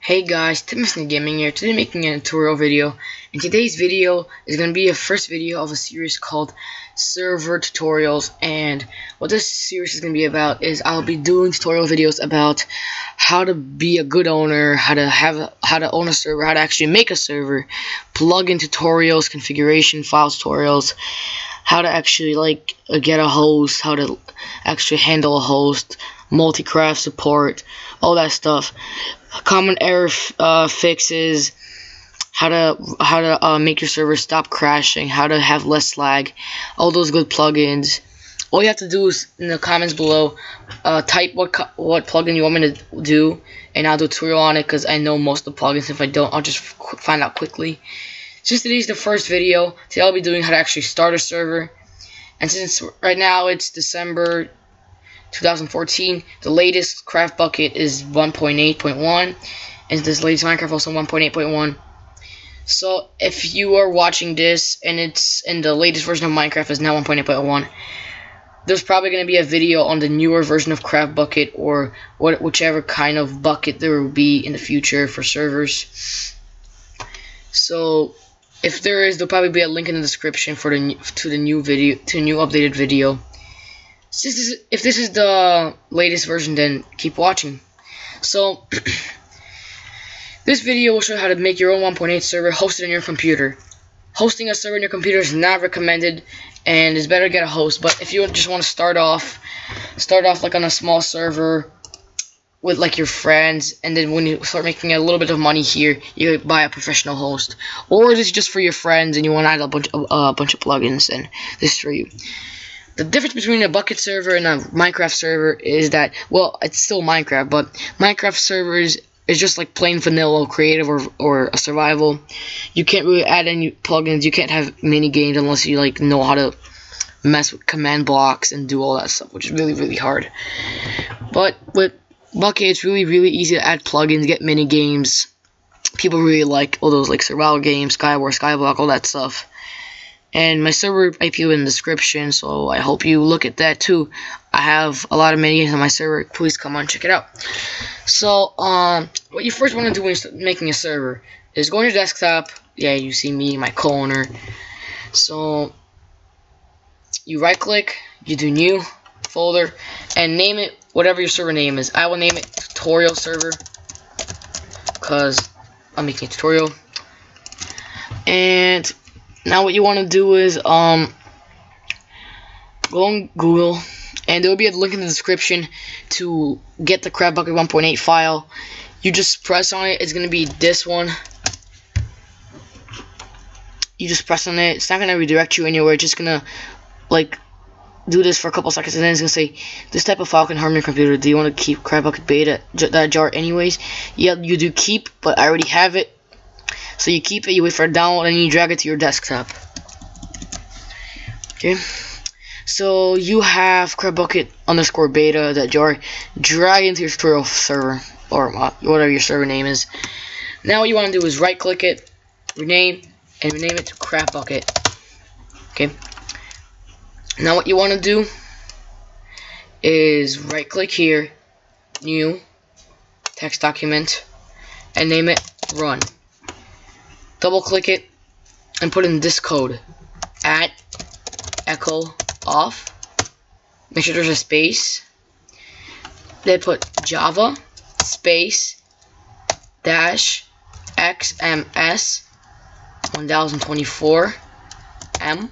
Hey guys, Xms1024M Gaming here. Today making a tutorial video, and today's video is going to be a first video of a series called Server Tutorials. And what this series is going to be about is I'll be doing tutorial videos about how to be a good owner, how to own a server, how to actually make a server, plugin tutorials, configuration file tutorials, how to actually get a host, how to actually handle a host, multi-craft support, all that stuff. Common error fixes, how to make your server stop crashing, how to have less lag, all those good plugins. All you have to do is in the comments below type what plugin you want me to do, and I'll do a tutorial on it because I know most of the plugins. If I don't, I'll just find out quickly. Since today's the first video, today I'll be doing how to actually start a server. And since right now it's December 2014, the latest Craftbukkit is 1.8.1, and this latest Minecraft also 1.8.1. So if you are watching this and it's in the latest version of Minecraft is now 1.8.1, there's probably going to be a video on the newer version of Craftbukkit, or whichever kind of bucket there will be in the future for servers. So if there is, there'll probably be a link in the description for the new updated video. If this is the latest version, then keep watching. So this video will show you how to make your own 1.8 server hosted on your computer. Hosting a server on your computer is not recommended, and it's better to get a host. But if you just want to start off like on a small server with like your friends, and then when you start making a little bit of money here, you buy a professional host. Or this is just for your friends and you want to add a bunch of plugins, and this is for you. The difference between a Bukkit server and a Minecraft server is that, well, it's still Minecraft, but Minecraft servers is just like plain vanilla creative or a survival. You can't really add any plugins. You can't have mini games unless you know how to mess with command blocks and do all that stuff, which is really hard. But with Bukkit, it's really easy to add plugins, get mini games. People really like all those survival games, Skywars, Skyblock, all that stuff. And my server IP in the description, so I hope you look at that too. I have a lot of mini games on my server. Please come on, check it out. So, what you first want to do when you're making a server is go on your desktop. Yeah, you see me, my co-owner. So, you right-click, you do new folder, and name it whatever your server name is. I will name it tutorial server because I'm making a tutorial. And now what you want to do is go on Google, and there will be a link in the description to get the Craftbukkit 1.8 file. You just press on it. It's going to be this one. You just press on it. It's not going to redirect you anywhere. It's just going to do this for a couple seconds, and then it's going to say, this type of file can harm your computer. Do you want to keep Craftbukkit.jar anyways? Yeah, you do keep, but I already have it. So you keep it, you wait for a download, and you drag it to your desktop. Okay. So you have Craftbukkit_beta.jar. Drag into your tutorial server, or whatever your server name is. Now what you want to do is right click it, rename it to Craftbukkit. Okay. Now what you want to do is right click here, new text document, and name it Run. Double click it and put in this code at echo off. Make sure there's a space. Then put Java space dash Xms1024M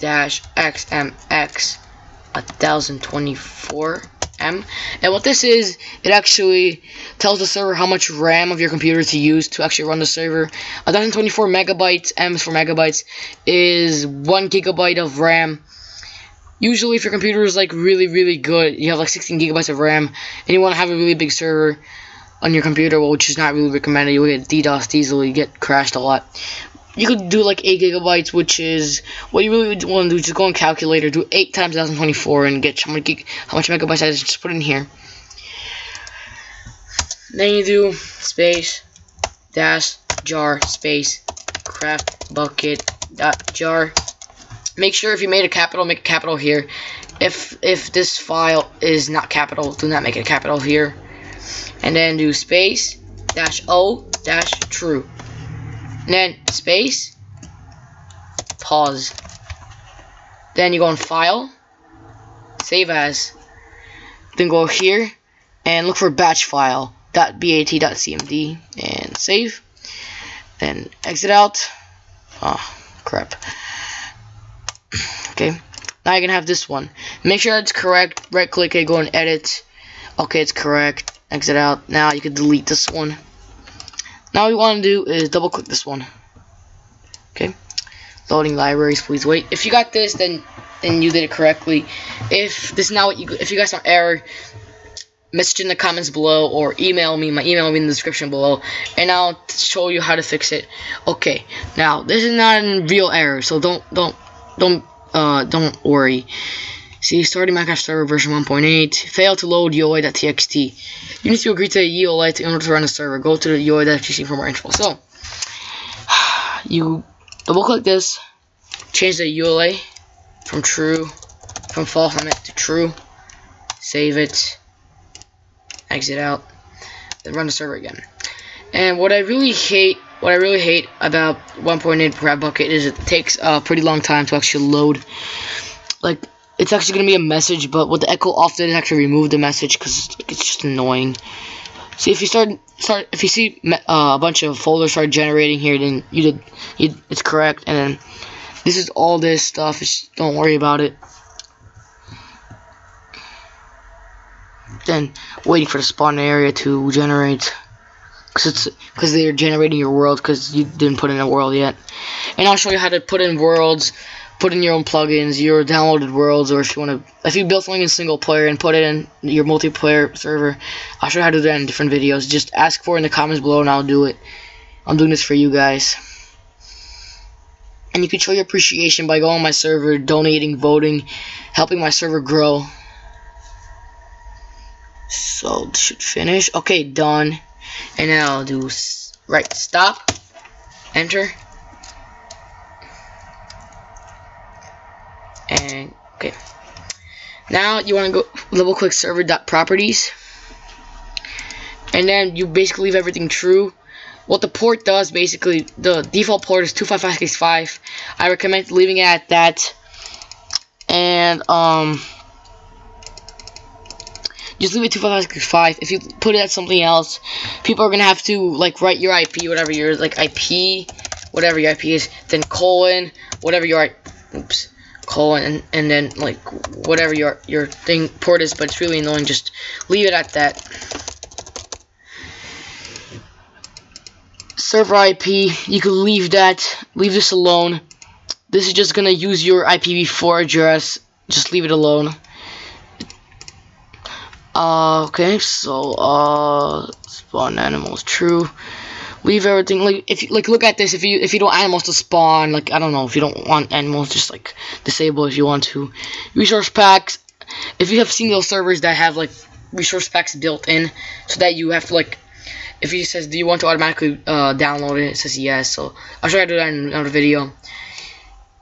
dash Xmx1024M. And what this is, it actually tells the server how much RAM of your computer to use to actually run the server. 1024 megabytes, M is for megabytes, is 1 gigabyte of RAM. Usually if your computer is really good, you have 16 gigabytes of RAM, and you want to have a really big server on your computer, which is not really recommended. You'll get DDoSed easily, get crashed a lot. You could do 8 gigabytes, which is what you really want to do. Just go on calculator, do 8 times 1024, and get how much megabytes I just put in here. Then you do space dash jar space Craftbukkit.jar. Make sure if you made a capital, make a capital here. If this file is not capital, do not make it a capital here. And then do space -o-true. And then space, pause. Then you go on File, Save As. Then go here and look for batch file .bat.cmd and save. Then exit out. Oh crap. Okay. Now you're gonna have this one. Make sure that's correct. Right click it, go and edit. Okay, it's correct. Exit out. Now you can delete this one. Now what you want to do is double click this one. Okay. Loading libraries, please wait. If you got this, then you did it correctly. If this is not what if you got some error, message in the comments below or email me. My email will be in the description below, and I'll show you how to fix it. Okay. Now this is not a real error, so don't worry. See, starting Minecraft server version 1.8. Failed to load UI.txt. You need to agree to a EULA in order to run the server. Go to the UI.txt for more info. So, you double click this, change the EULA from false to true, save it, exit out, then run the server again. And what I really hate about 1.8 Craftbukkit is it takes a pretty long time to actually load. Like, it's actually gonna be a message, but with the echo off, did actually remove the message because it's just annoying. See, if you if you see a bunch of folders start generating here, then it's correct. And then this is all this stuff. Just don't worry about it. Then waiting for the spawn area to generate, because they're generating your world because you didn't put in a world yet. And I'll show you how to put in worlds. Put in your own plugins, your downloaded worlds, or if you build something in single player and put it in your multiplayer server, I'll show you how to do that in different videos. Just ask for it in the comments below and I'll do it. I'm doing this for you guys. And you can show your appreciation by going on my server, donating, voting, helping my server grow. So this should finish. Okay, done. And now I'll do stop, enter. And okay, now you want to go double click server.properties, and then you basically leave everything true. What the port does, basically, the default port is 25565. I recommend leaving it at that, and just leave it 25565. If you put it at something else, people are gonna have to like write your IP, whatever your whatever your IP is, then colon whatever your colon and then like whatever your thing port is, but it's really annoying. Just leave it at that. Server IP, you can leave this alone. This is just gonna use your IPv4 address. Just leave it alone. Okay, so spawn animals true. Leave everything, like if you look at this, if you don't want animals to spawn, like I don't know, if you don't want animals, just like disable if you want to. Resource packs, if you have seen those servers that have like resource packs built in, so that you have to like, if it says do you want to automatically download it, it says yes. So I'll try to do that in another video.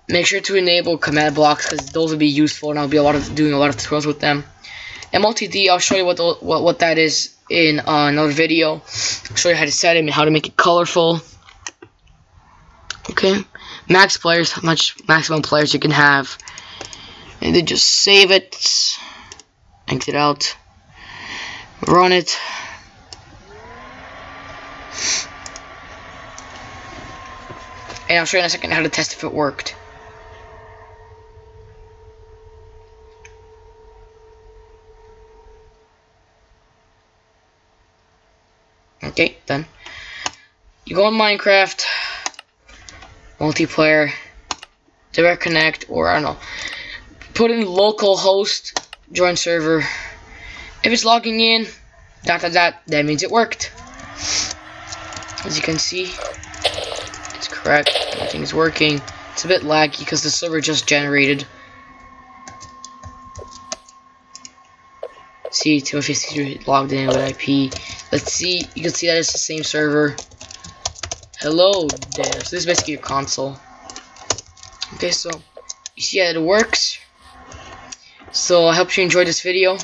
Make sure to enable command blocks because those will be useful, and I'll be doing a lot of tutorials with them. MLTD, I'll show you what that is in another video. I'll show you how to set it and how to make it colorful. Okay, max players, how much maximum players you can have, and then just save it, exit out, run it. And I'll show you in a second how to test if it worked. Okay, done. You go on Minecraft, multiplayer, direct connect, or I don't know, put in localhost, join server. If it's logging in, that means it worked. As you can see, it's correct. Everything is working. It's a bit laggy because the server just generated. See, 253 logged in with IP. Let's see, you can see that it's the same server. Hello there. So this is basically your console. Okay, so you see how it works. So I hope you enjoyed this video.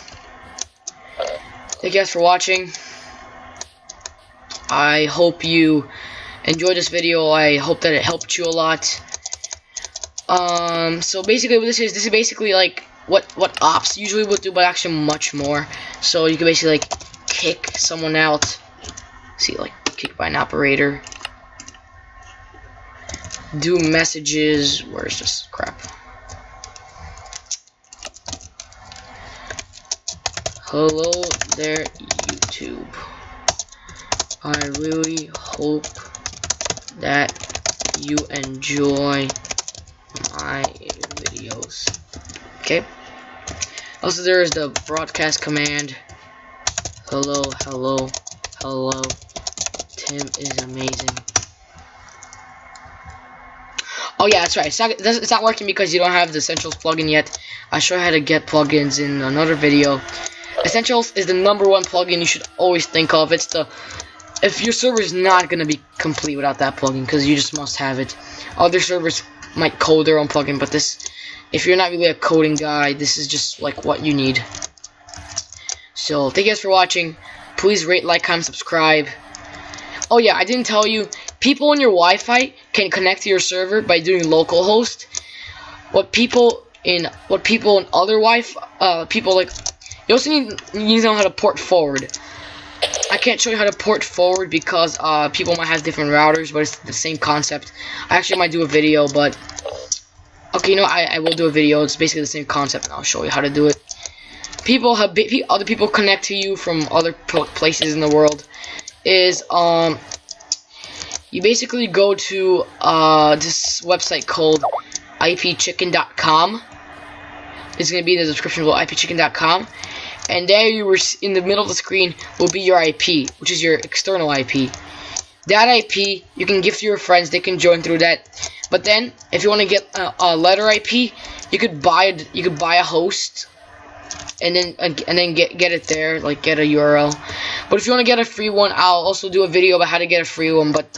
Thank you guys for watching. I hope you enjoyed this video. I hope that it helped you a lot. So basically what this is basically like what ops usually would do, but actually much more. So you can basically like kick someone out. See, like kick by an operator. Do messages. Where's this crap? Hello there, YouTube. I really hope that you enjoy my videos. Okay. Also, there is the broadcast command. Hello, hello, hello. Tim is amazing. Oh yeah, that's right. It's not working because you don't have the Essentials plugin yet. I'll show you how to get plugins in another video. Essentials is the #1 plugin you should always think of. It's the if your server is not gonna be complete without that plugin, because you just must have it. Other servers might code their own plugin, but this, if you're not really a coding guy, this is just like what you need. So thank you guys for watching. Please rate, like, comment, subscribe. Oh yeah, I didn't tell you. People on your Wi-Fi can connect to your server by doing localhost. What people in other Wi-Fi people like. You also need to know how to port forward. I can't show you how to port forward because people might have different routers, but it's the same concept. I actually might do a video, but okay, you know, I will do a video. It's basically the same concept, and I'll show you how to do it. Other people connect to you from other places in the world. Is you basically go to this website called ipchicken.com. It's gonna be in the description below, ipchicken.com. And there you were in the middle of the screen will be your IP, which is your external IP. That IP you can give to your friends; they can join through that. But then, if you want to get a letter IP, you could buy a host, and then get it there, like get a URL. But if you want to get a free one, I'll also do a video about how to get a free one. But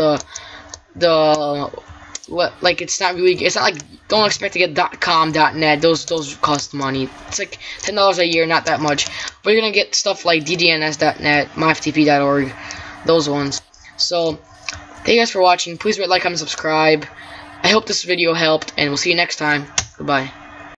like it's not like don't expect to get .com, .net. Those cost money. It's like $10 a year, not that much. But you're gonna get stuff like ddns.net, myftp.org, those ones. So thank you guys for watching. Please rate, like, comment, subscribe. I hope this video helped, and we'll see you next time. Goodbye.